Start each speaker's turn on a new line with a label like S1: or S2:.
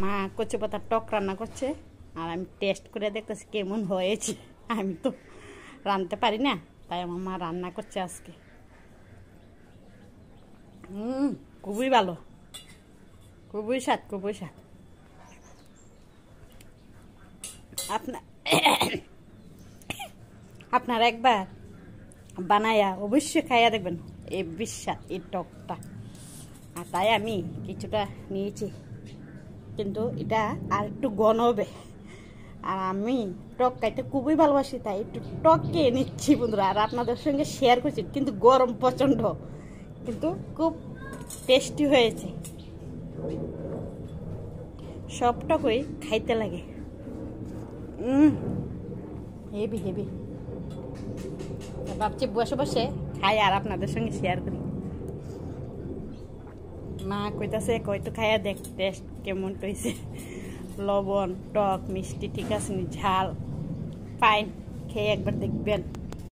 S1: মা কচু পাতার টক রান্না করছে আর আমি টেস্ট করে দেখতেছি কেমন হয়েছে। আমি তো রাঁধতে পারি না, তাই আমার মা রান্না করছে আজকে। খুবই ভালো, খুবই স্বাদ, খুবই স্বাদ। আপনারা একবার বানায়া অবশ্যই খাইয়া দেখবেন এই বিস্বাদ এই টকটা। আর তাই আমি কিছুটা নিয়েছি, কিন্তু এটা আর একটু ঘন হবে। আর আমি টক খাইতে খুবই ভালোবাসি, তাই একটু টক খেয়ে নিচ্ছি বন্ধুরা, আর আপনাদের সঙ্গে শেয়ার করছি। কিন্তু গরম প্রচণ্ড, কিন্তু খুব টেস্টি হয়েছে। সব টকই খাইতে লাগে, হেভি হেভি। ভাবছি বসে বসে খাই আর আপনাদের সঙ্গে শেয়ার করি। মা কইতাছে কয়তো খাইয়া দেখ টেস্ট কেমন হয়েছে, লবণ টক মিষ্টি ঠিক আছে নি, ঝাল ফাইন, খেয়ে একবার দেখবেন।